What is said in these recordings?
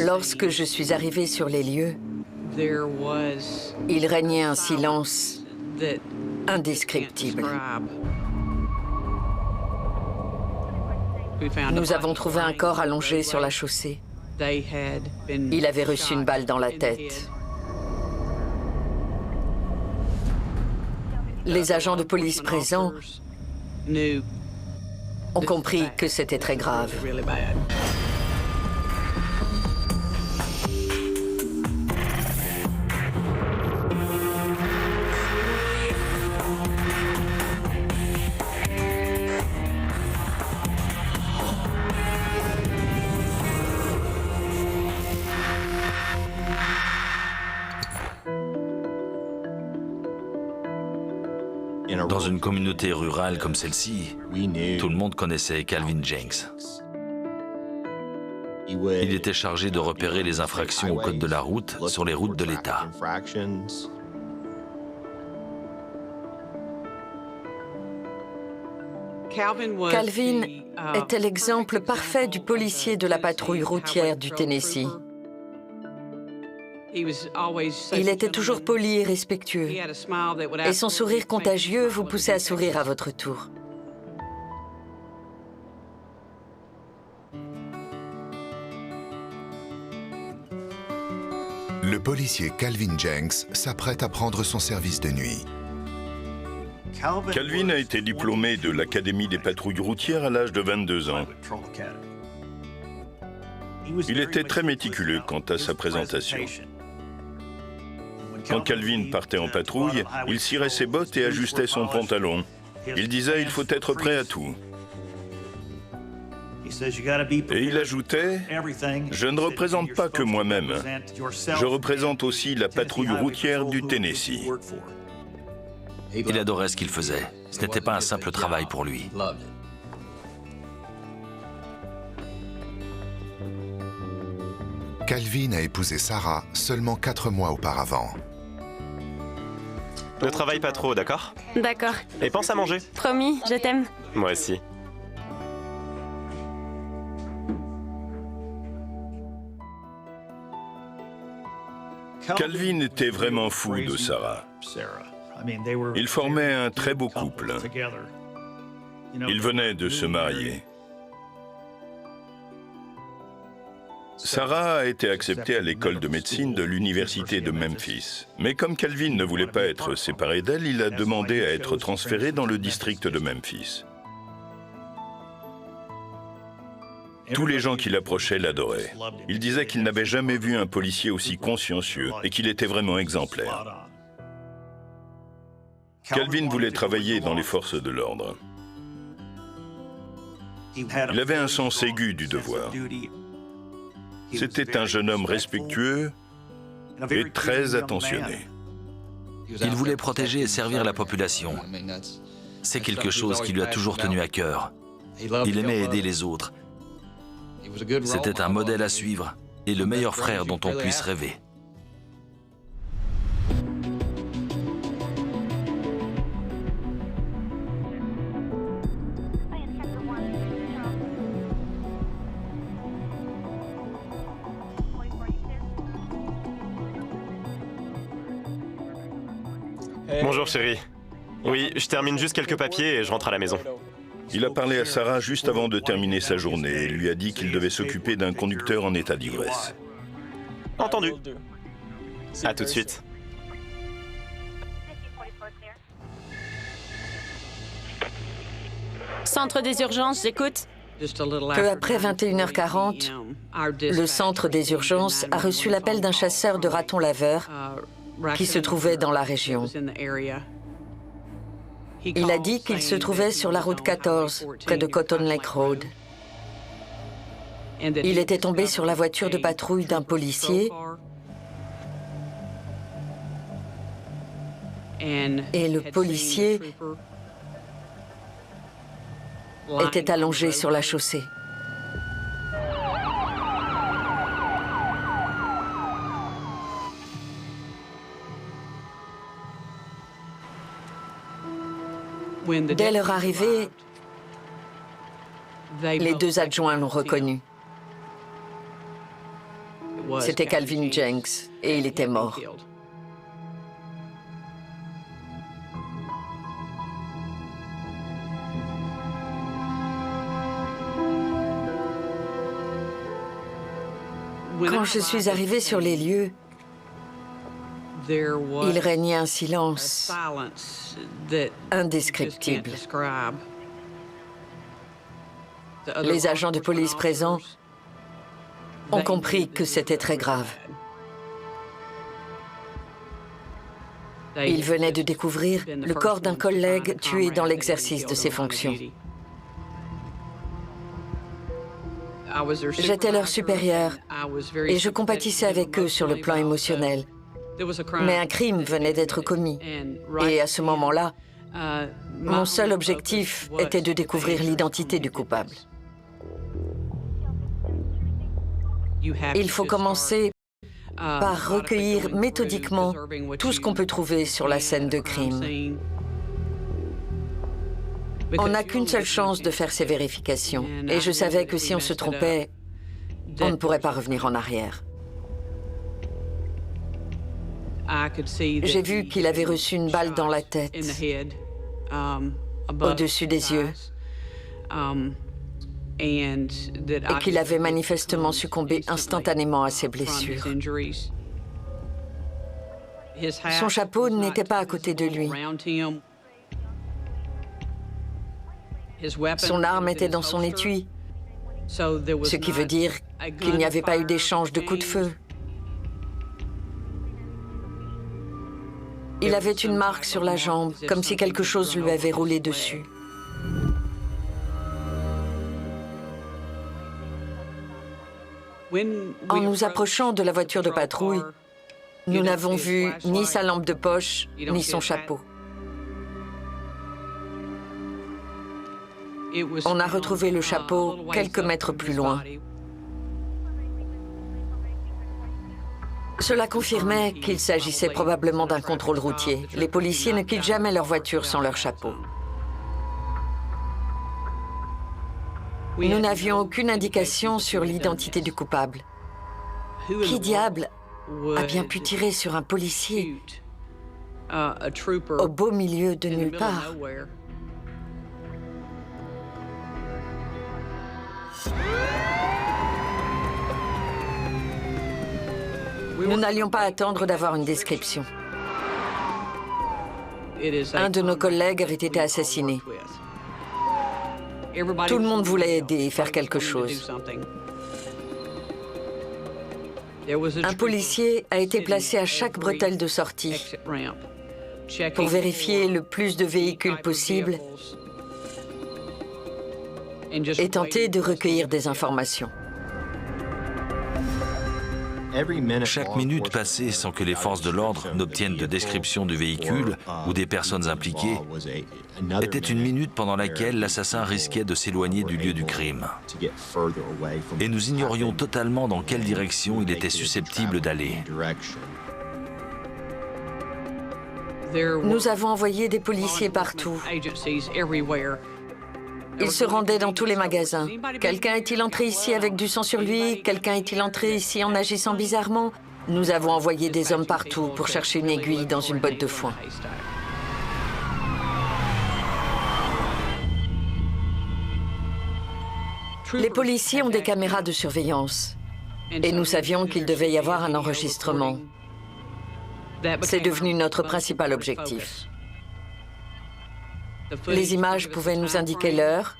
Lorsque je suis arrivée sur les lieux, il régnait un silence indescriptible. Nous avons trouvé un corps allongé sur la chaussée. Il avait reçu une balle dans la tête. Les agents de police présents ont compris que c'était très grave. Dans une communauté rurale comme celle-ci, tout le monde connaissait Calvin Jenks. Il était chargé de repérer les infractions au code de la route sur les routes de l'État. Calvin était l'exemple parfait du policier de la patrouille routière du Tennessee. Il était toujours poli et respectueux, et son sourire contagieux vous poussait à sourire à votre tour. Le policier Calvin Jenks s'apprête à prendre son service de nuit. Calvin a été diplômé de l'Académie des patrouilles routières à l'âge de 22 ans. Il était très méticuleux quant à sa présentation. Quand Calvin partait en patrouille, il cirait ses bottes et ajustait son pantalon. Il disait « il faut être prêt à tout ». Et il ajoutait « je ne représente pas que moi-même, je représente aussi la patrouille routière du Tennessee ». Il adorait ce qu'il faisait. Ce n'était pas un simple travail pour lui. Calvin a épousé Sarah seulement 4 mois auparavant. Ne travaille pas trop, d'accord? D'accord. Et pense à manger. Promis, je t'aime. Moi aussi. Calvin était vraiment fou de Sarah. Ils formaient un très beau couple. Ils venaient de se marier. Sarah a été acceptée à l'école de médecine de l'université de Memphis. Mais comme Calvin ne voulait pas être séparé d'elle, il a demandé à être transféré dans le district de Memphis. Tous les gens qui l'approchaient l'adoraient. Ils disaient qu'il n'avait jamais vu un policier aussi consciencieux et qu'il était vraiment exemplaire. Calvin voulait travailler dans les forces de l'ordre. Il avait un sens aigu du devoir. C'était un jeune homme respectueux et très attentionné. Il voulait protéger et servir la population. C'est quelque chose qui lui a toujours tenu à cœur. Il aimait aider les autres. C'était un modèle à suivre et le meilleur frère dont on puisse rêver. Bonjour chérie. Oui, je termine juste quelques papiers et je rentre à la maison. Il a parlé à Sarah juste avant de terminer sa journée et lui a dit qu'il devait s'occuper d'un conducteur en état d'ivresse. Entendu. À tout de suite. Centre des urgences, j'écoute. Peu après 21h40, le centre des urgences a reçu l'appel d'un chasseur de ratons laveurs qui se trouvait dans la région. Il a dit qu'il se trouvait sur la route 14, près de Cotton Lake Road. Il était tombé sur la voiture de patrouille d'un policier et le policier était allongé sur la chaussée. Dès leur arrivée, les deux adjoints l'ont reconnu. C'était Calvin Jenks et il était mort. Quand je suis arrivée sur les lieux, il régnait un silence indescriptible. Les agents de police présents ont compris que c'était très grave. Ils venaient de découvrir le corps d'un collègue tué dans l'exercice de ses fonctions. J'étais leur supérieur et je compatissais avec eux sur le plan émotionnel. Mais un crime venait d'être commis. Et à ce moment-là, mon seul objectif était de découvrir l'identité du coupable. Il faut commencer par recueillir méthodiquement tout ce qu'on peut trouver sur la scène de crime. On n'a qu'une seule chance de faire ces vérifications. Et je savais que si on se trompait, on ne pourrait pas revenir en arrière. J'ai vu qu'il avait reçu une balle dans la tête, au-dessus des yeux, et qu'il avait manifestement succombé instantanément à ses blessures. Son chapeau n'était pas à côté de lui. Son arme était dans son étui, ce qui veut dire qu'il n'y avait pas eu d'échange de coups de feu. Il avait une marque sur la jambe, comme si quelque chose lui avait roulé dessus. En nous approchant de la voiture de patrouille, nous n'avons vu ni sa lampe de poche, ni son chapeau. On a retrouvé le chapeau quelques mètres plus loin. Cela confirmait qu'il s'agissait probablement d'un contrôle routier. Les policiers ne quittent jamais leur voiture sans leur chapeau. Nous n'avions aucune indication sur l'identité du coupable. Qui diable a bien pu tirer sur un policier au beau milieu de nulle part? Nous n'allions pas attendre d'avoir une description. Un de nos collègues avait été assassiné. Tout le monde voulait aider et faire quelque chose. Un policier a été placé à chaque bretelle de sortie pour vérifier le plus de véhicules possible et tenter de recueillir des informations. Chaque minute passée sans que les forces de l'ordre n'obtiennent de description du véhicule ou des personnes impliquées était une minute pendant laquelle l'assassin risquait de s'éloigner du lieu du crime. Et nous ignorions totalement dans quelle direction il était susceptible d'aller. Nous avons envoyé des policiers partout. Ils se rendaient dans tous les magasins. Quelqu'un est-il entré ici avec du sang sur lui? Quelqu'un est-il entré ici en agissant bizarrement? Nous avons envoyé des hommes partout pour chercher une aiguille dans une botte de foin. Les policiers ont des caméras de surveillance. Et nous savions qu'il devait y avoir un enregistrement. C'est devenu notre principal objectif. Les images pouvaient nous indiquer l'heure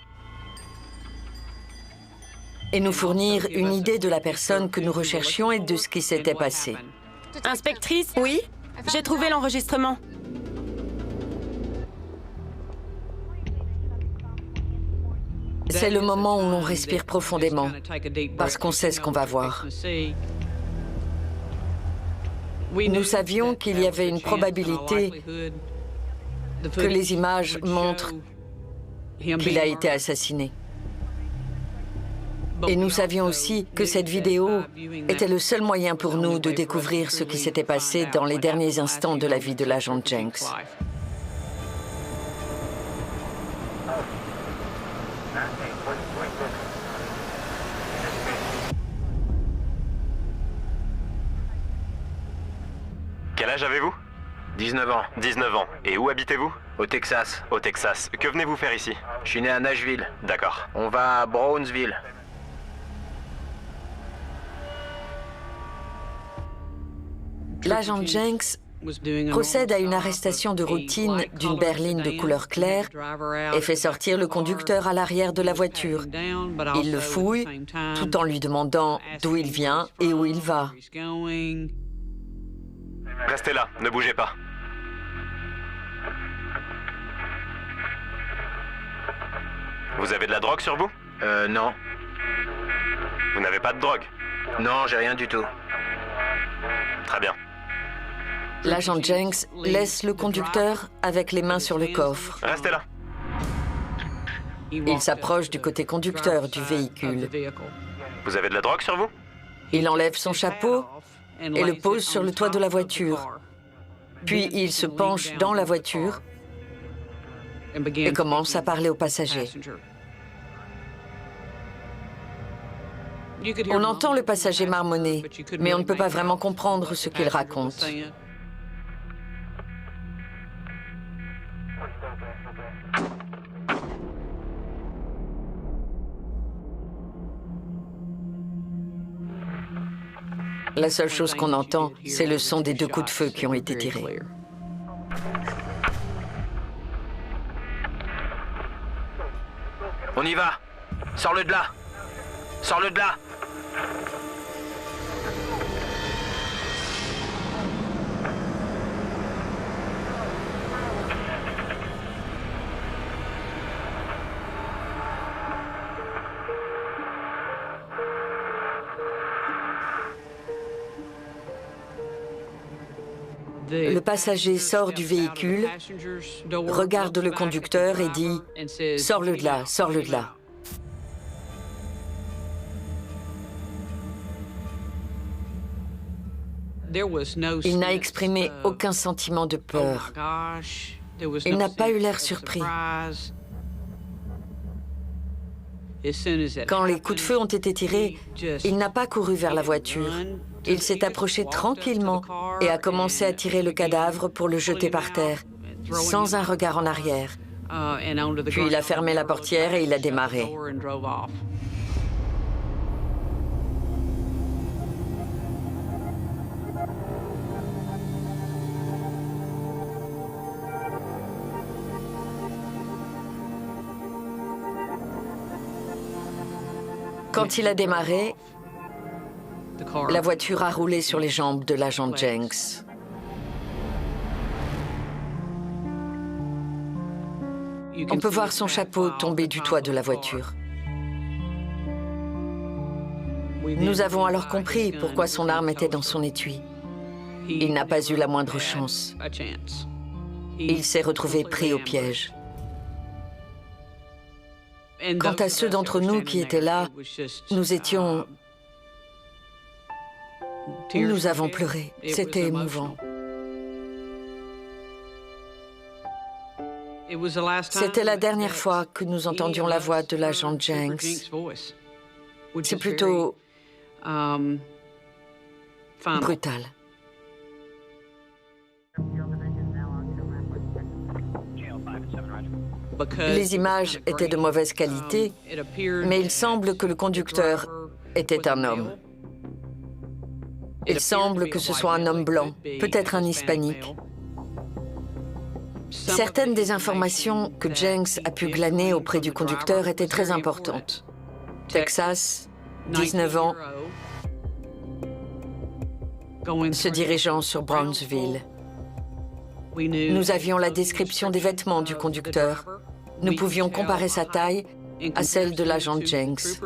et nous fournir une idée de la personne que nous recherchions et de ce qui s'était passé. Inspectrice? Oui? J'ai trouvé l'enregistrement. C'est le moment où l'on respire profondément, parce qu'on sait ce qu'on va voir. Nous savions qu'il y avait une probabilité que les images montrent qu'il a été assassiné. Et nous savions aussi que cette vidéo était le seul moyen pour nous de découvrir ce qui s'était passé dans les derniers instants de la vie de l'agent Jenks. âge avez-vous? 19 ans, 19 ans. Et où habitez-vous? au Texas. Au Texas. Que venez-vous faire ici? Je suis né à Nashville. D'accord. On va à Brownsville. L'agent Jenks procède à une arrestation de routine d'une berline de couleur claire et fait sortir le conducteur à l'arrière de la voiture. Il le fouille tout en lui demandant d'où il vient et où il va. Restez là, ne bougez pas. Vous avez de la drogue sur vous? Non. Vous n'avez pas de drogue? Non, j'ai rien du tout. Très bien. L'agent Jenks laisse le conducteur avec les mains sur le coffre. Restez là. Il s'approche du côté conducteur du véhicule. Vous avez de la drogue sur vous? Il enlève son chapeau et le pose sur le toit de la voiture. Puis il se penche dans la voiture et commence à parler aux passagers. On entend le passager marmonner, mais on ne peut pas vraiment comprendre ce qu'il raconte. La seule chose qu'on entend, c'est le son des 2 coups de feu qui ont été tirés. On y va. Sors-le de là. Sors-le de là. Le passager sort du véhicule, regarde le conducteur et dit « Sors-le de là, sors-le de là ». Il n'a exprimé aucun sentiment de peur. Il n'a pas eu l'air surpris. Quand les coups de feu ont été tirés, il n'a pas couru vers la voiture. Il s'est approché tranquillement et a commencé à tirer le cadavre pour le jeter par terre, sans un regard en arrière. Puis il a fermé la portière et il a démarré. Quand il a démarré, la voiture a roulé sur les jambes de l'agent Jenks. On peut voir son chapeau tomber du toit de la voiture. Nous avons alors compris pourquoi son arme était dans son étui. Il n'a pas eu la moindre chance. Il s'est retrouvé pris au piège. Quant à ceux d'entre nous qui étaient là, nous étions... Nous avons pleuré. C'était émouvant. C'était la dernière fois que nous entendions la voix de l'agent Jenks. C'est plutôt... brutal. Les images étaient de mauvaise qualité, mais il semble que le conducteur était un homme. Il semble que ce soit un homme blanc, peut-être un hispanique. Certaines des informations que Jenks a pu glaner auprès du conducteur étaient très importantes. Texas, 19 ans, se dirigeant sur Brownsville. Nous avions la description des vêtements du conducteur. Nous pouvions comparer sa taille à celle de l'agent Jenks.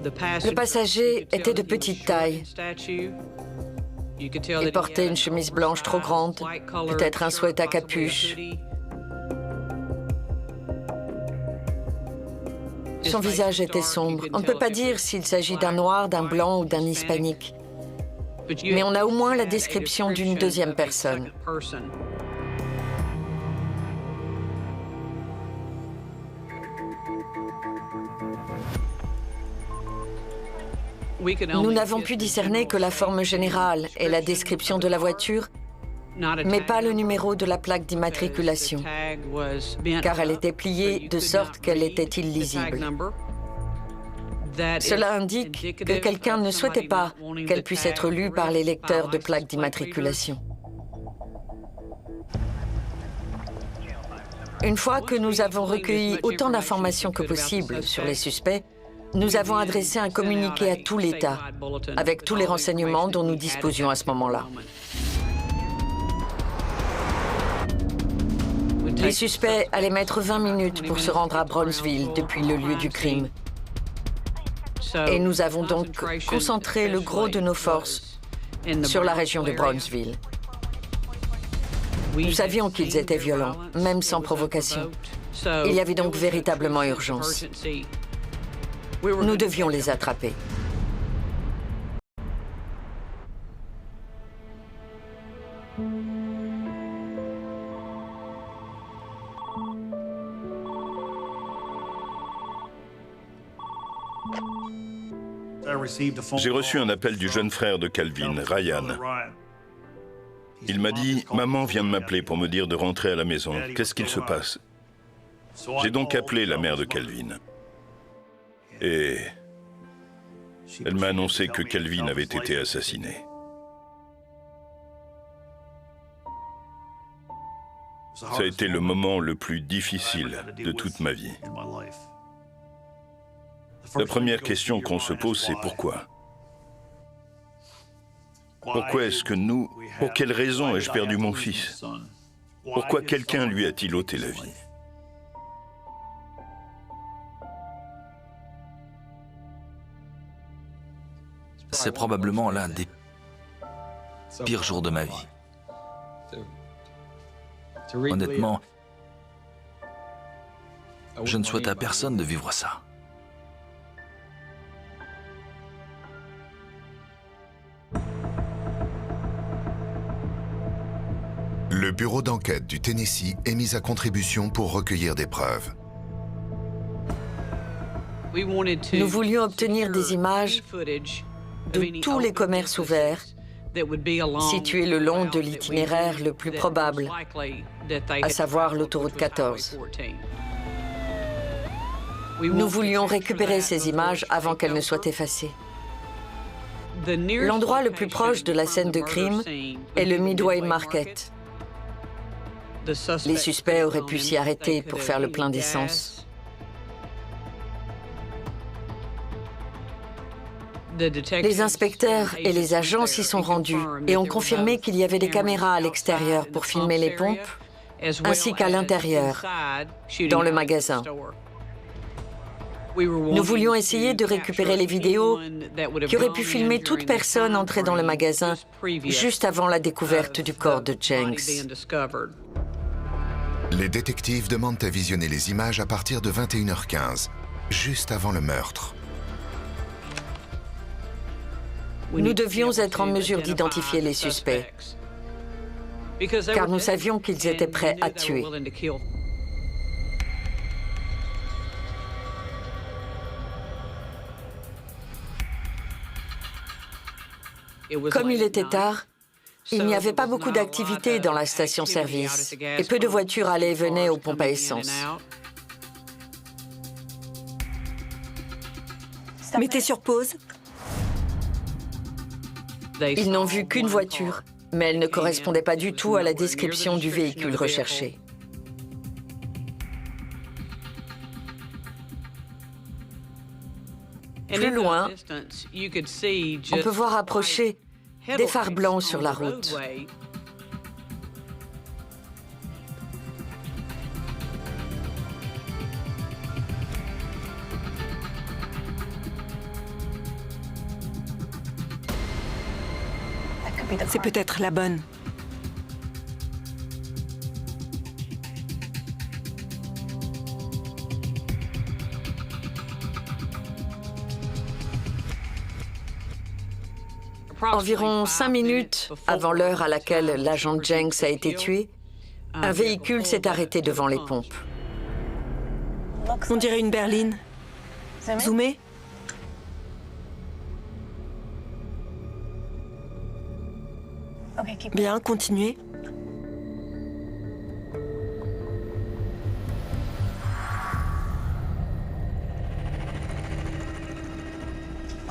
Le passager était de petite taille. Il portait une chemise blanche trop grande, peut-être un sweat à capuche. Son visage était sombre. On ne peut pas dire s'il s'agit d'un noir, d'un blanc ou d'un hispanique. Mais on a au moins la description d'une deuxième personne. Nous n'avons pu discerner que la forme générale et la description de la voiture, mais pas le numéro de la plaque d'immatriculation, car elle était pliée de sorte qu'elle était illisible. Cela indique que quelqu'un ne souhaitait pas qu'elle puisse être lue par les lecteurs de plaques d'immatriculation. Une fois que nous avons recueilli autant d'informations que possible sur les suspects, nous avons adressé un communiqué à tout l'État, avec tous les renseignements dont nous disposions à ce moment-là. Les suspects allaient mettre 20 minutes pour se rendre à Brownsville depuis le lieu du crime. Et nous avons donc concentré le gros de nos forces sur la région de Brownsville. Nous savions qu'ils étaient violents, même sans provocation. Il y avait donc véritablement urgence. Nous devions les attraper. J'ai reçu un appel du jeune frère de Calvin, Ryan. Il m'a dit « Maman vient de m'appeler pour me dire de rentrer à la maison. Qu'est-ce qu'il se passe ?» J'ai donc appelé la mère de Calvin. Et elle m'a annoncé que Calvin avait été assassiné. Ça a été le moment le plus difficile de toute ma vie. La première question qu'on se pose, c'est pourquoi? Pourquoi est-ce que nous... Pour quelle raison ai-je perdu mon fils? Pourquoi quelqu'un lui a-t-il ôté la vie? C'est probablement l'un des pires jours de ma vie. Honnêtement, je ne souhaite à personne de vivre ça. Le bureau d'enquête du Tennessee est mis à contribution pour recueillir des preuves. Nous voulions obtenir des images de tous les commerces ouverts situés le long de l'itinéraire le plus probable, à savoir l'autoroute 14. Nous voulions récupérer ces images avant qu'elles ne soient effacées. L'endroit le plus proche de la scène de crime est le Midway Market. Les suspects auraient pu s'y arrêter pour faire le plein d'essence. Les inspecteurs et les agents s'y sont rendus et ont confirmé qu'il y avait des caméras à l'extérieur pour filmer les pompes, ainsi qu'à l'intérieur, dans le magasin. Nous voulions essayer de récupérer les vidéos qui auraient pu filmer toute personne entrée dans le magasin juste avant la découverte du corps de Jenks. Les détectives demandent à visionner les images à partir de 21h15, juste avant le meurtre. Nous devions être en mesure d'identifier les suspects, car nous savions qu'ils étaient prêts à tuer. Comme il était tard, il n'y avait pas beaucoup d'activité dans la station-service et peu de voitures allaient et venaient aux pompes à essence. Mettez sur pause. Ils n'ont vu qu'une voiture, mais elle ne correspondait pas du tout à la description du véhicule recherché. Plus loin, on peut voir approcher des phares blancs sur la route. C'est peut-être la bonne. Environ 5 minutes avant l'heure à laquelle l'agent Jenks a été tué, un véhicule s'est arrêté devant les pompes. On dirait une berline. Zoomé. Bien, continuez.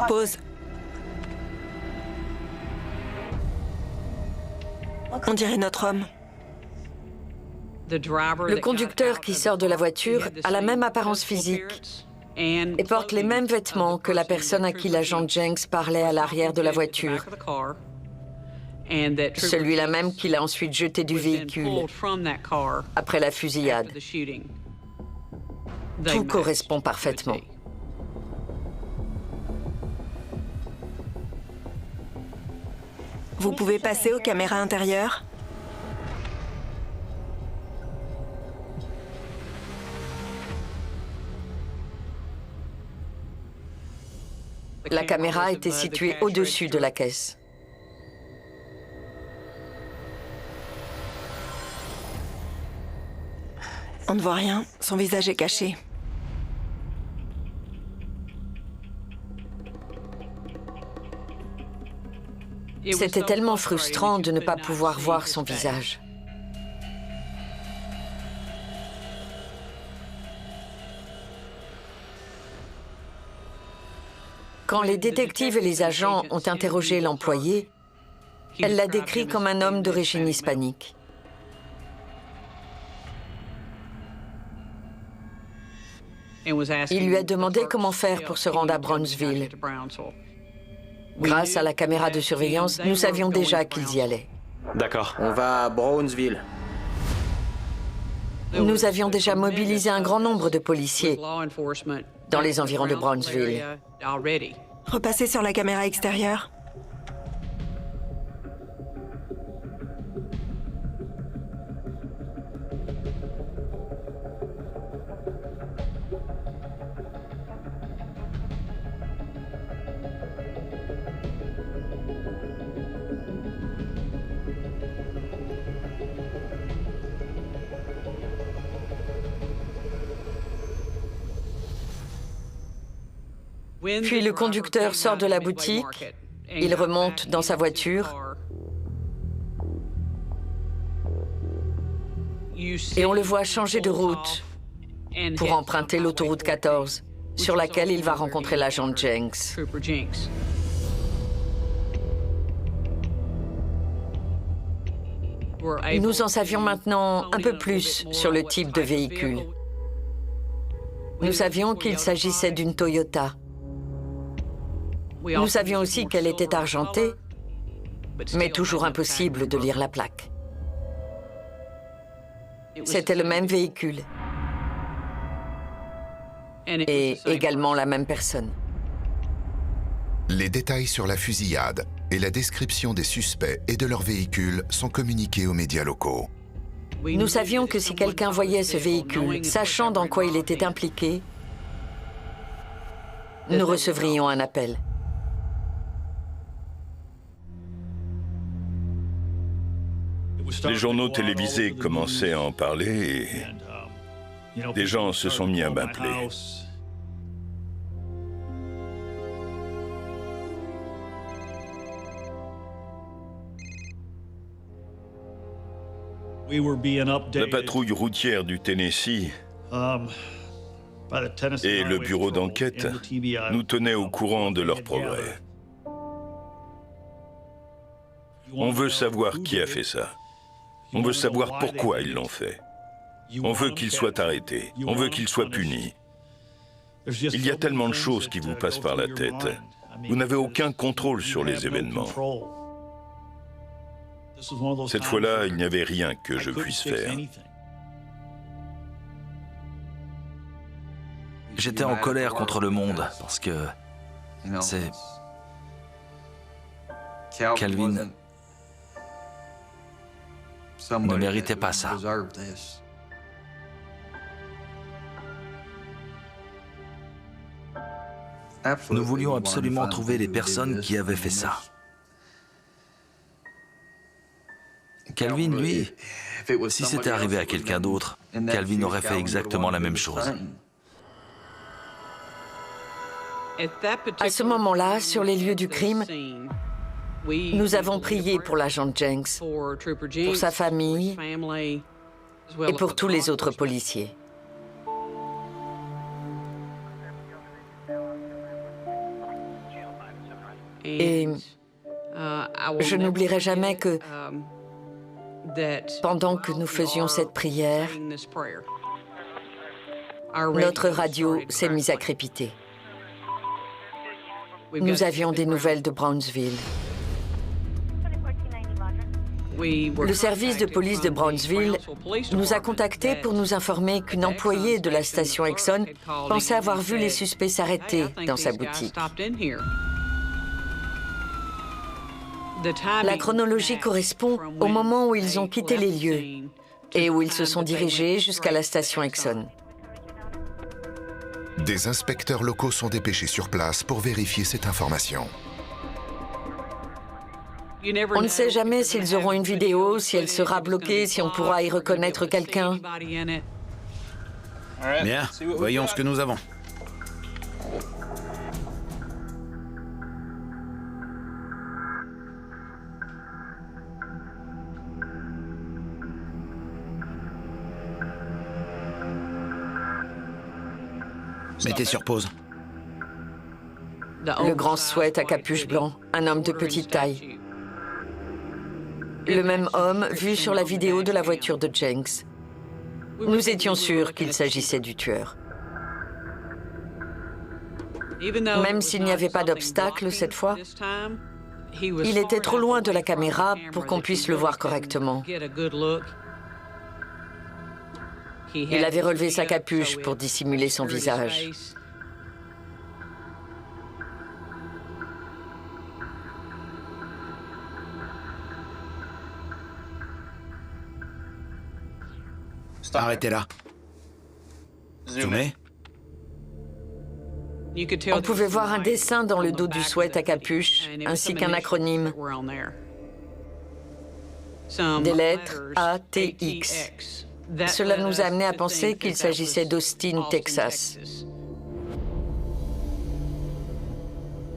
Pause. On dirait notre homme. Le conducteur qui sort de la voiture a la même apparence physique et porte les mêmes vêtements que la personne à qui l'agent Jenks parlait à l'arrière de la voiture. Celui-là même qui l'a ensuite jeté du véhicule après la fusillade. Tout correspond parfaitement. Vous pouvez passer aux caméras intérieures? La caméra était située au-dessus de la caisse. On ne voit rien, son visage est caché. C'était tellement frustrant de ne pas pouvoir voir son visage. Quand les détectives et les agents ont interrogé l'employé, elle l'a décrit comme un homme d'origine hispanique. Il lui a demandé comment faire pour se rendre à Brownsville. Grâce à la caméra de surveillance, nous savions déjà qu'ils y allaient. D'accord. On va à Brownsville. Nous avions déjà mobilisé un grand nombre de policiers dans les environs de Brownsville. Repassez sur la caméra extérieure. Puis le conducteur sort de la boutique, il remonte dans sa voiture et on le voit changer de route pour emprunter l'autoroute 14, sur laquelle il va rencontrer l'agent Jenks. Nous en savions maintenant un peu plus sur le type de véhicule. Nous savions qu'il s'agissait d'une Toyota. Nous savions aussi qu'elle était argentée, mais toujours impossible de lire la plaque. C'était le même véhicule. Et également la même personne. Les détails sur la fusillade et la description des suspects et de leur véhicule sont communiqués aux médias locaux. Nous savions que si quelqu'un voyait ce véhicule, sachant dans quoi il était impliqué, nous recevrions un appel. Les journaux télévisés commençaient à en parler et des gens se sont mis à m'appeler. La patrouille routière du Tennessee et le bureau d'enquête nous tenaient au courant de leurs progrès. On veut savoir qui a fait ça. On veut savoir pourquoi ils l'ont fait. On veut qu'ils soient arrêtés. On veut qu'ils soient punis. Il y a tellement de choses qui vous passent par la tête. Vous n'avez aucun contrôle sur les événements. Cette fois-là, il n'y avait rien que je puisse faire. J'étais en colère contre le monde parce que c'est... Calvin ne méritait pas ça. Nous voulions absolument trouver les personnes qui avaient fait ça. Calvin, lui, si c'était arrivé à quelqu'un d'autre, Calvin aurait fait exactement la même chose. À ce moment-là, sur les lieux du crime, Nous avons prié pour l'agent Jenks, pour sa famille et pour tous les autres policiers. Et je n'oublierai jamais que pendant que nous faisions cette prière, notre radio s'est mise à crépiter. Nous avions des nouvelles de Brownsville. Le service de police de Brownsville nous a contactés pour nous informer qu'une employée de la station Exxon pensait avoir vu les suspects s'arrêter dans sa boutique. La chronologie correspond au moment où ils ont quitté les lieux et où ils se sont dirigés jusqu'à la station Exxon. Des inspecteurs locaux sont dépêchés sur place pour vérifier cette information. On ne sait jamais s'ils auront une vidéo, si elle sera bloquée, si on pourra y reconnaître quelqu'un. Bien, voyons ce que nous avons. Mettez sur pause. Le grand sweat à capuche blanc, un homme de petite taille. Le même homme vu sur la vidéo de la voiture de Jenks. Nous étions sûrs qu'il s'agissait du tueur. Même s'il n'y avait pas d'obstacle cette fois, il était trop loin de la caméra pour qu'on puisse le voir correctement. Il avait relevé sa capuche pour dissimuler son visage. Arrêtez là. Zoomez. On pouvait voir un dessin dans le dos du sweat à capuche, ainsi qu'un acronyme. Des lettres ATX. Cela nous a amené à penser qu'il s'agissait d'Austin, Texas.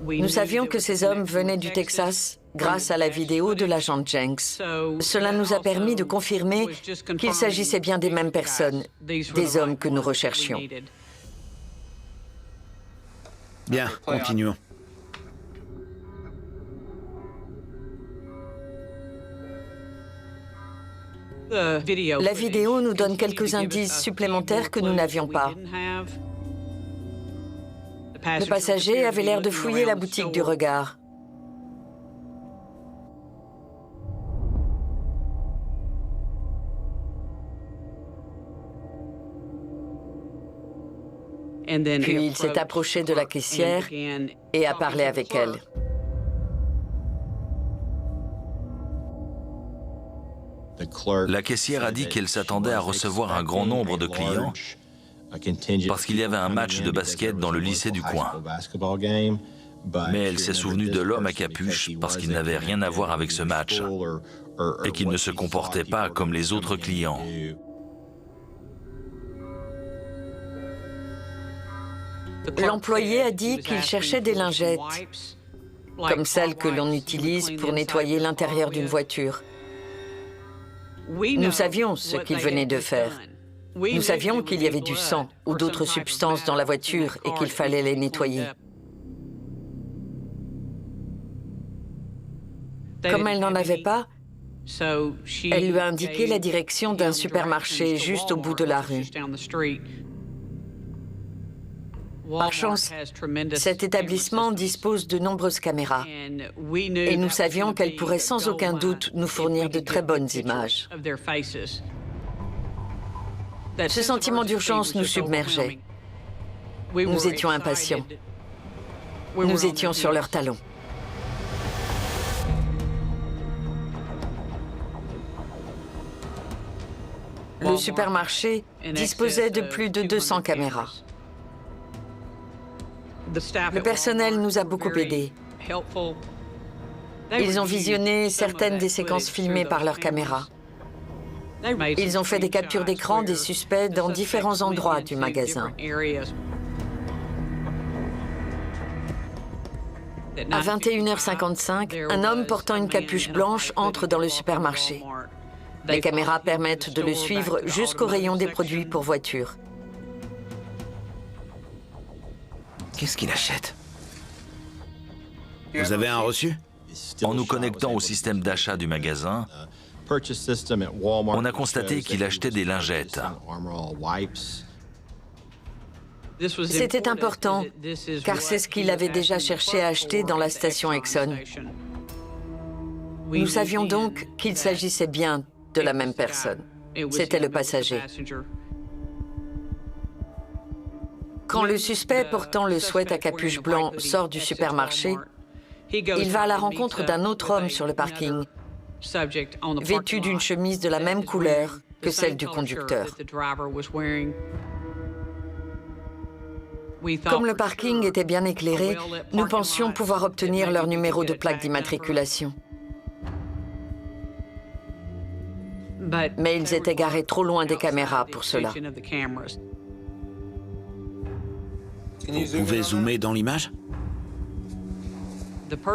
Nous savions que ces hommes venaient du Texas grâce à la vidéo de l'agent Jenks. Cela nous a permis de confirmer qu'il s'agissait bien des mêmes personnes, des hommes que nous recherchions. Bien, continuons. La vidéo nous donne quelques indices supplémentaires que nous n'avions pas. Le passager avait l'air de fouiller la boutique du regard. Puis il s'est approché de la caissière et a parlé avec elle. La caissière a dit qu'elle s'attendait à recevoir un grand nombre de clients parce qu'il y avait un match de basket dans le lycée du coin. Mais elle s'est souvenue de l'homme à capuche parce qu'il n'avait rien à voir avec ce match et qu'il ne se comportait pas comme les autres clients. L'employé a dit qu'il cherchait des lingettes, comme celles que l'on utilise pour nettoyer l'intérieur d'une voiture. Nous savions ce qu'il venait de faire. Nous savions qu'il y avait du sang ou d'autres substances dans la voiture et qu'il fallait les nettoyer. Comme elle n'en avait pas, elle lui a indiqué la direction d'un supermarché juste au bout de la rue. Par chance, cet établissement dispose de nombreuses caméras et nous savions qu'elle pourrait sans aucun doute nous fournir de très bonnes images. Ce sentiment d'urgence nous submergeait. Nous étions impatients. Nous étions sur leurs talons. Le supermarché disposait de plus de 200 caméras. Le personnel nous a beaucoup aidés. Ils ont visionné certaines des séquences filmées par leurs caméras. Ils ont fait des captures d'écran des suspects dans différents endroits du magasin. À 21h55, un homme portant une capuche blanche entre dans le supermarché. Les caméras permettent de le suivre jusqu'au rayon des produits pour voitures. Qu'est-ce qu'il achète? Vous avez un reçu? En nous connectant au système d'achat du magasin, on a constaté qu'il achetait des lingettes. C'était important, car c'est ce qu'il avait déjà cherché à acheter dans la station Exxon. Nous savions donc qu'il s'agissait bien de la même personne. C'était le passager. Quand le suspect portant le sweat à capuche blanc sort du supermarché, il va à la rencontre d'un autre homme sur le parking, vêtu d'une chemise de la même couleur que celle du conducteur. Comme le parking était bien éclairé, nous pensions pouvoir obtenir leur numéro de plaque d'immatriculation. Mais ils étaient garés trop loin des caméras pour cela. Vous pouvez zoomer dans l'image?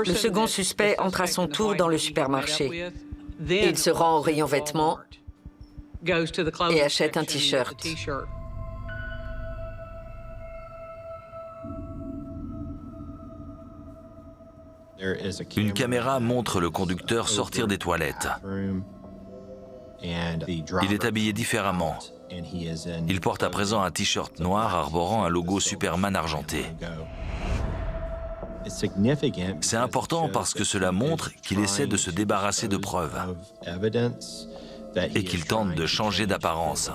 Le second suspect entre à son tour dans le supermarché. Il se rend au rayon vêtements et achète un t-shirt. Une caméra montre le conducteur sortir des toilettes. Il est habillé différemment. Il porte à présent un t-shirt noir arborant un logo Superman argenté. C'est important parce que cela montre qu'il essaie de se débarrasser de preuves et qu'il tente de changer d'apparence.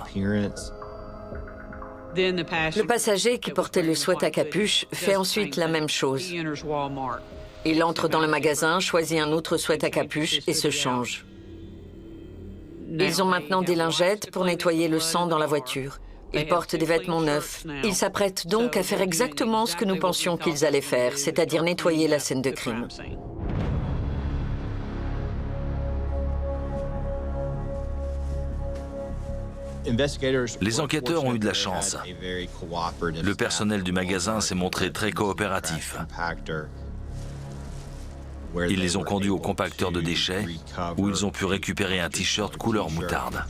Le passager qui portait le sweat à capuche fait ensuite la même chose. Il entre dans le magasin, choisit un autre sweat à capuche et se change. Ils ont maintenant des lingettes pour nettoyer le sang dans la voiture. Ils portent des vêtements neufs. Ils s'apprêtent donc à faire exactement ce que nous pensions qu'ils allaient faire, c'est-à-dire nettoyer la scène de crime. Les enquêteurs ont eu de la chance. Le personnel du magasin s'est montré très coopératif. Ils les ont conduits au compacteur de déchets, où ils ont pu récupérer un t-shirt couleur moutarde.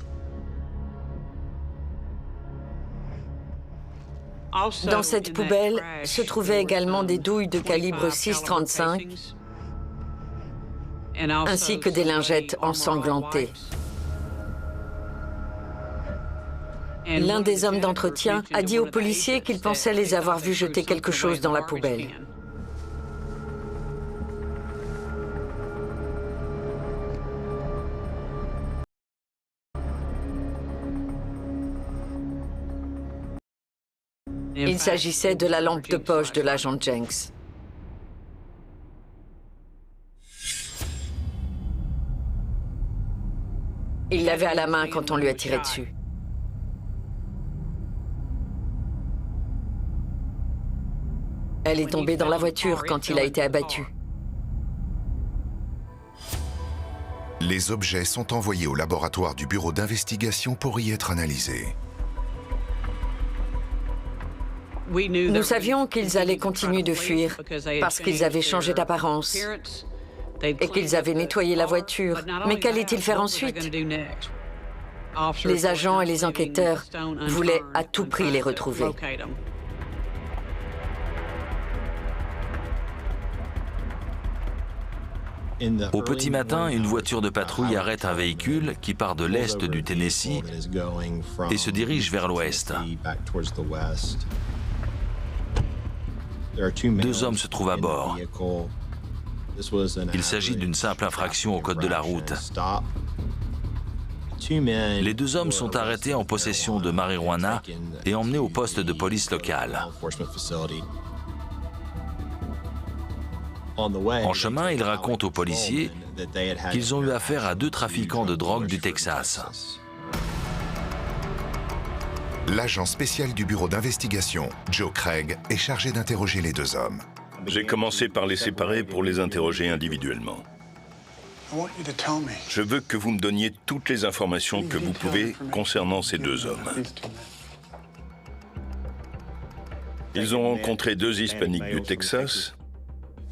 Dans cette poubelle se trouvaient également des douilles de calibre 6,35 ainsi que des lingettes ensanglantées. L'un des hommes d'entretien a dit aux policiers qu'il pensait les avoir vus jeter quelque chose dans la poubelle. Il s'agissait de la lampe de poche de l'agent Jenks. Il l'avait à la main quand on lui a tiré dessus. Elle est tombée dans la voiture quand il a été abattu. Les objets sont envoyés au laboratoire du bureau d'investigation pour y être analysés. Nous savions qu'ils allaient continuer de fuir parce qu'ils avaient changé d'apparence et qu'ils avaient nettoyé la voiture. Mais qu'allaient-ils faire ensuite? Les agents et les enquêteurs voulaient à tout prix les retrouver. Au petit matin, une voiture de patrouille arrête un véhicule qui part de l'est du Tennessee et se dirige vers l'ouest. Deux hommes se trouvent à bord. Il s'agit d'une simple infraction au code de la route. Les deux hommes sont arrêtés en possession de marijuana et emmenés au poste de police local. En chemin, ils racontent aux policiers qu'ils ont eu affaire à deux trafiquants de drogue du Texas. L'agent spécial du bureau d'investigation, Joe Craig, est chargé d'interroger les deux hommes. J'ai commencé par les séparer pour les interroger individuellement. Je veux que vous me donniez toutes les informations que vous pouvez concernant ces deux hommes. Ils ont rencontré deux hispaniques du Texas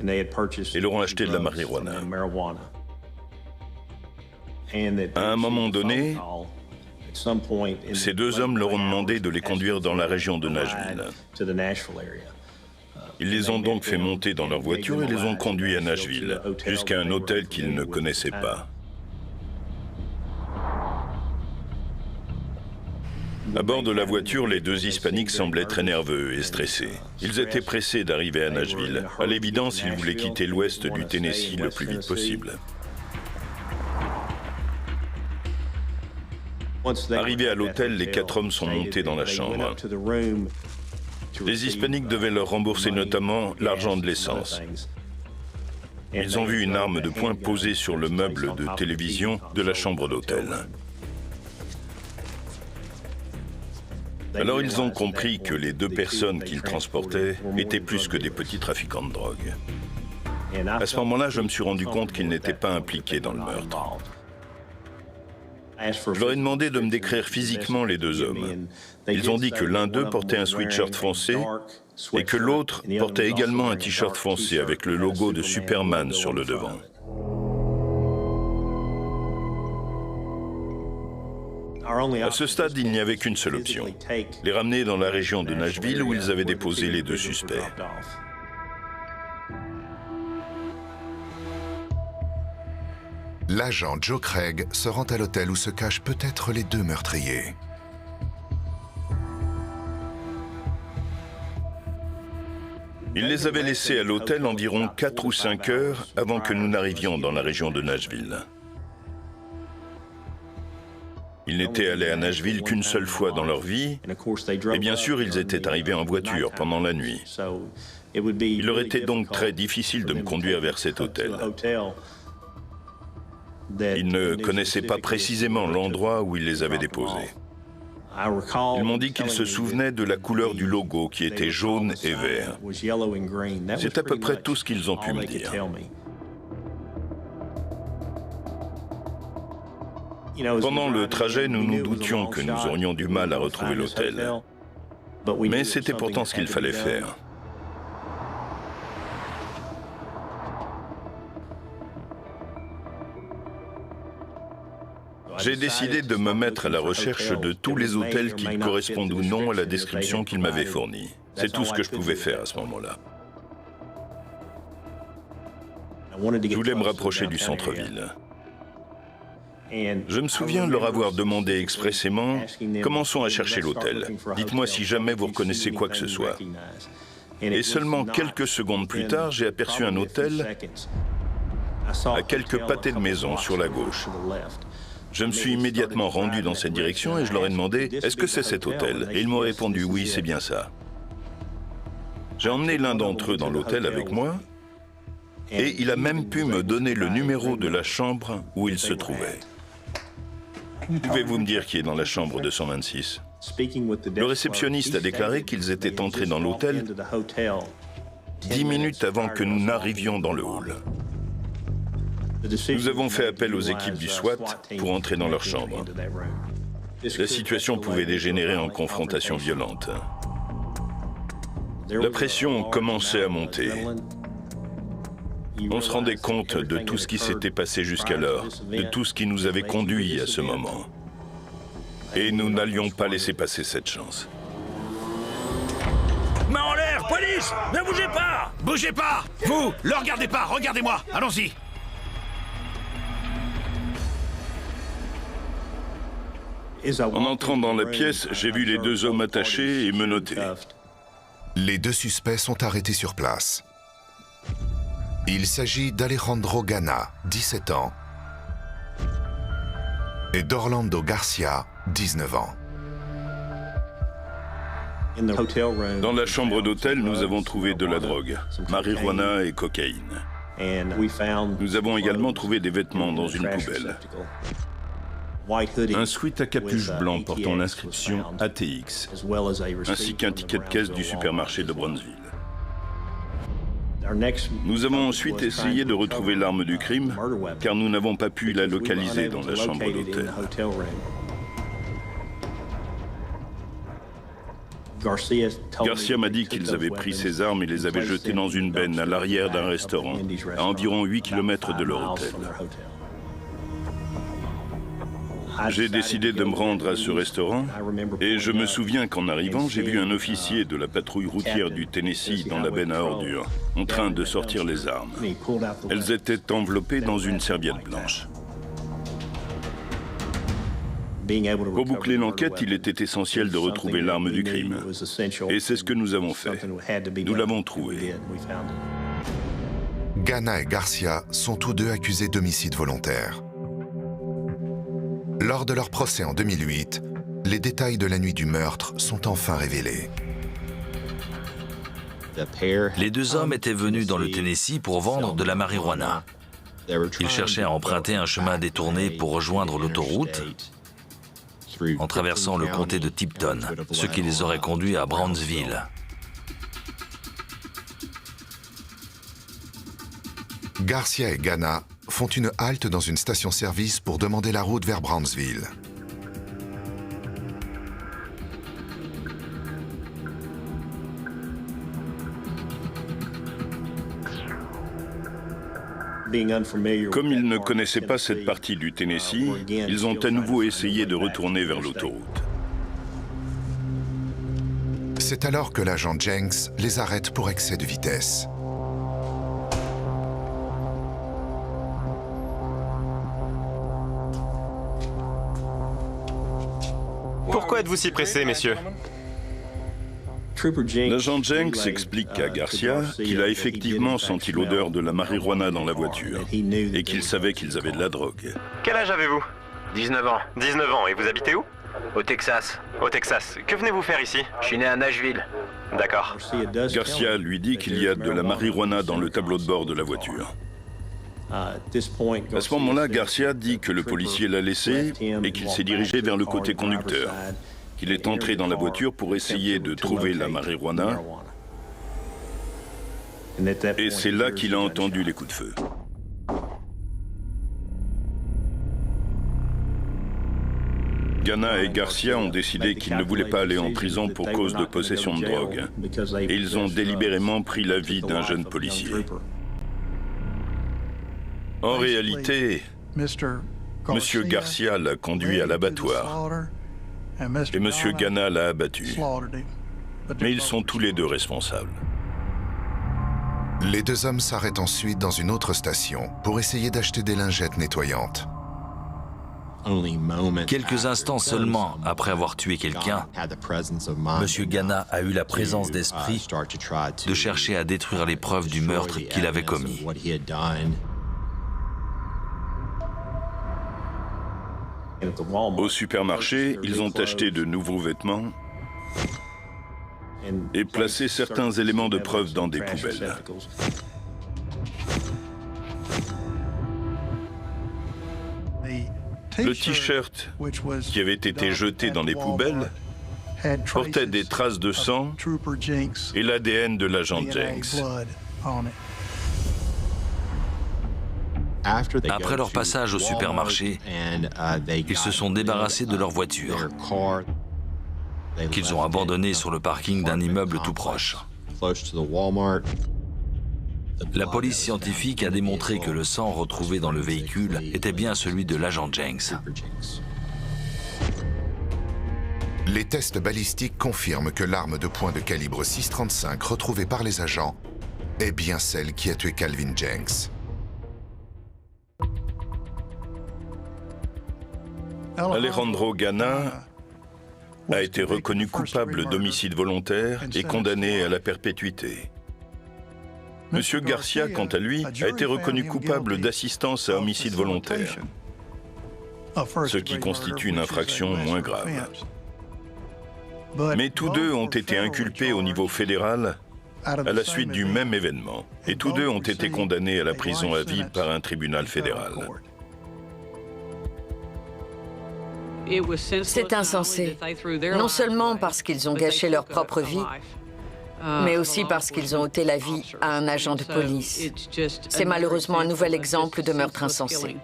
et leur ont acheté de la marijuana. À un moment donné, ces deux hommes leur ont demandé de les conduire dans la région de Nashville. Ils les ont donc fait monter dans leur voiture et les ont conduits à Nashville, jusqu'à un hôtel qu'ils ne connaissaient pas. À bord de la voiture, les deux Hispaniques semblaient très nerveux et stressés. Ils étaient pressés d'arriver à Nashville. À l'évidence, ils voulaient quitter l'ouest du Tennessee le plus vite possible. Arrivés à l'hôtel, les quatre hommes sont montés dans la chambre. Les Hispaniques devaient leur rembourser notamment l'argent de l'essence. Ils ont vu une arme de poing posée sur le meuble de télévision de la chambre d'hôtel. Alors ils ont compris que les deux personnes qu'ils transportaient étaient plus que des petits trafiquants de drogue. À ce moment-là, je me suis rendu compte qu'ils n'étaient pas impliqués dans le meurtre. Je leur ai demandé de me décrire physiquement les deux hommes. Ils ont dit que l'un d'eux portait un sweatshirt foncé et que l'autre portait également un t-shirt foncé avec le logo de Superman sur le devant. À ce stade, il n'y avait qu'une seule option, les ramener dans la région de Nashville où ils avaient déposé les deux suspects. L'agent Joe Craig se rend à l'hôtel où se cachent peut-être les deux meurtriers. Il les avait laissés à l'hôtel environ 4 ou 5 heures avant que nous n'arrivions dans la région de Nashville. Ils n'étaient allés à Nashville qu'une seule fois dans leur vie, et bien sûr, ils étaient arrivés en voiture pendant la nuit. Il leur était donc très difficile de me conduire vers cet hôtel. Ils ne connaissaient pas précisément l'endroit où ils les avaient déposés. Ils m'ont dit qu'ils se souvenaient de la couleur du logo qui était jaune et vert. C'est à peu près tout ce qu'ils ont pu me dire. Pendant le trajet, nous nous doutions que nous aurions du mal à retrouver l'hôtel. Mais c'était pourtant ce qu'il fallait faire. J'ai décidé de me mettre à la recherche de tous les hôtels qui correspondent ou non à la description qu'ils m'avaient fournie. C'est tout ce que je pouvais faire à ce moment-là. Je voulais me rapprocher du centre-ville. Je me souviens leur avoir demandé expressément « Commençons à chercher l'hôtel. Dites-moi si jamais vous reconnaissez quoi que ce soit. » Et seulement quelques secondes plus tard, j'ai aperçu un hôtel à quelques pâtés de maison sur la gauche. Je me suis immédiatement rendu dans cette direction et je leur ai demandé « Est-ce que c'est cet hôtel ?» Et ils m'ont répondu « Oui, c'est bien ça. » J'ai emmené l'un d'entre eux dans l'hôtel avec moi et il a même pu me donner le numéro de la chambre où il se trouvait. Pouvez-vous me dire qui est dans la chambre 226 ? Le réceptionniste a déclaré qu'ils étaient entrés dans l'hôtel 10 minutes avant que nous n'arrivions dans le hall. Nous avons fait appel aux équipes du SWAT pour entrer dans leur chambre. La situation pouvait dégénérer en confrontation violente. La pression commençait à monter. On se rendait compte de tout ce qui s'était passé jusqu'alors, de tout ce qui nous avait conduits à ce moment. Et nous n'allions pas laisser passer cette chance. Main en l'air, police! Ne bougez pas! Bougez pas! Vous, ne regardez pas, regardez-moi! Allons-y! En entrant dans la pièce, j'ai vu les deux hommes attachés et menottés. Les deux suspects sont arrêtés sur place. Il s'agit d'Alejandro Gana, 17 ans, et d'Orlando Garcia, 19 ans. Dans la chambre d'hôtel, nous avons trouvé de la drogue, marijuana et cocaïne. Nous avons également trouvé des vêtements dans une poubelle. Un sweat à capuche blanc portant l'inscription ATX, ainsi qu'un ticket de caisse du supermarché de Brownsville. Nous avons ensuite essayé de retrouver l'arme du crime, car nous n'avons pas pu la localiser dans la chambre d'hôtel. Garcia m'a dit qu'ils avaient pris ses armes et les avaient jetées dans une benne à l'arrière d'un restaurant, à environ 8 km de leur hôtel. J'ai décidé de me rendre à ce restaurant et je me souviens qu'en arrivant, j'ai vu un officier de la patrouille routière du Tennessee dans la benne à ordures, en train de sortir les armes. Elles étaient enveloppées dans une serviette blanche. Pour boucler l'enquête, il était essentiel de retrouver l'arme du crime. Et c'est ce que nous avons fait. Nous l'avons trouvée. Gana et Garcia sont tous deux accusés d'homicide volontaire. Lors de leur procès en 2008, les détails de la nuit du meurtre sont enfin révélés. Les deux hommes étaient venus dans le Tennessee pour vendre de la marijuana. Ils cherchaient à emprunter un chemin détourné pour rejoindre l'autoroute en traversant le comté de Tipton, ce qui les aurait conduits à Brownsville. Garcia et Gana font une halte dans une station-service pour demander la route vers Brownsville. Comme ils ne connaissaient pas cette partie du Tennessee, ils ont à nouveau essayé de retourner vers l'autoroute. C'est alors que l'agent Jenks les arrête pour excès de vitesse. Pourquoi êtes-vous si pressés, messieurs? L'agent Jenks explique à Garcia qu'il a effectivement senti l'odeur de la marijuana dans la voiture et qu'il savait qu'ils avaient de la drogue. Quel âge avez-vous? 19 ans. 19 ans, et vous habitez où? Au Texas. Au Texas. Que venez-vous faire ici? Je suis né à Nashville. D'accord. Garcia lui dit qu'il y a de la marijuana dans le tableau de bord de la voiture. À ce moment-là, Garcia dit que le policier l'a laissé et qu'il s'est dirigé vers le côté conducteur, qu'il est entré dans la voiture pour essayer de trouver la marijuana, et c'est là qu'il a entendu les coups de feu. Gana et Garcia ont décidé qu'ils ne voulaient pas aller en prison pour cause de possession de drogue, et ils ont délibérément pris la vie d'un jeune policier. En réalité, M. Garcia l'a conduit à l'abattoir et M. Gana l'a abattu. Mais ils sont tous les deux responsables. Les deux hommes s'arrêtent ensuite dans une autre station pour essayer d'acheter des lingettes nettoyantes. Quelques instants seulement après avoir tué quelqu'un, M. Gana a eu la présence d'esprit de chercher à détruire les preuves du meurtre qu'il avait commis. Au supermarché, ils ont acheté de nouveaux vêtements et placé certains éléments de preuve dans des poubelles. Le t-shirt qui avait été jeté dans les poubelles portait des traces de sang et l'ADN de l'agent Jenks. Après leur passage au supermarché, ils se sont débarrassés de leur voiture, qu'ils ont abandonnée sur le parking d'un immeuble tout proche. La police scientifique a démontré que le sang retrouvé dans le véhicule était bien celui de l'agent Jenks. Les tests balistiques confirment que l'arme de poing de calibre 6,35 retrouvée par les agents est bien celle qui a tué Calvin Jenks. Alejandro Gana a été reconnu coupable d'homicide volontaire et condamné à la perpétuité. Monsieur Garcia, quant à lui, a été reconnu coupable d'assistance à homicide volontaire, ce qui constitue une infraction moins grave. Mais tous deux ont été inculpés au niveau fédéral à la suite du même événement, et tous deux ont été condamnés à la prison à vie par un tribunal fédéral. C'est insensé, non seulement parce qu'ils ont gâché leur propre vie, mais aussi parce qu'ils ont ôté la vie à un agent de police. C'est malheureusement un nouvel exemple de meurtre insensé.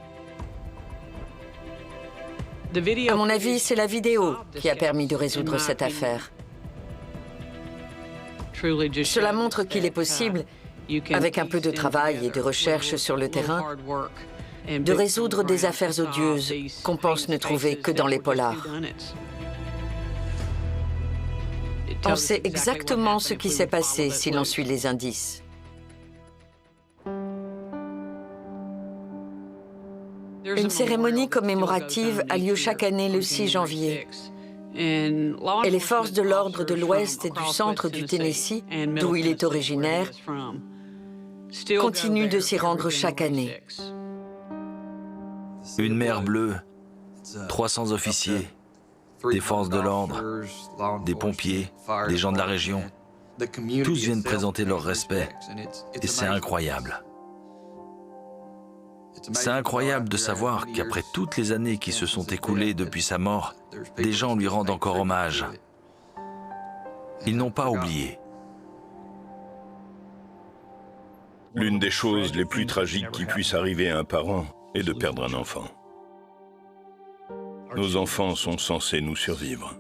À mon avis, c'est la vidéo qui a permis de résoudre cette affaire. Cela montre qu'il est possible, avec un peu de travail et de recherche sur le terrain, de résoudre des affaires odieuses qu'on pense ne trouver que dans les polars. On sait exactement ce qui s'est passé si l'on suit les indices. Une cérémonie commémorative a lieu chaque année le 6 janvier. Et les forces de l'ordre de l'Ouest et du centre du Tennessee, d'où il est originaire, continuent de s'y rendre chaque année. Une mer bleue, 300 officiers, des forces de l'ordre, des pompiers, des gens de la région. Tous viennent présenter leur respect. Et c'est incroyable. C'est incroyable de savoir qu'après toutes les années qui se sont écoulées depuis sa mort, des gens lui rendent encore hommage. Ils n'ont pas oublié. L'une des choses les plus tragiques qui puissent arriver à un parent est de perdre un enfant. Nos enfants sont censés nous survivre.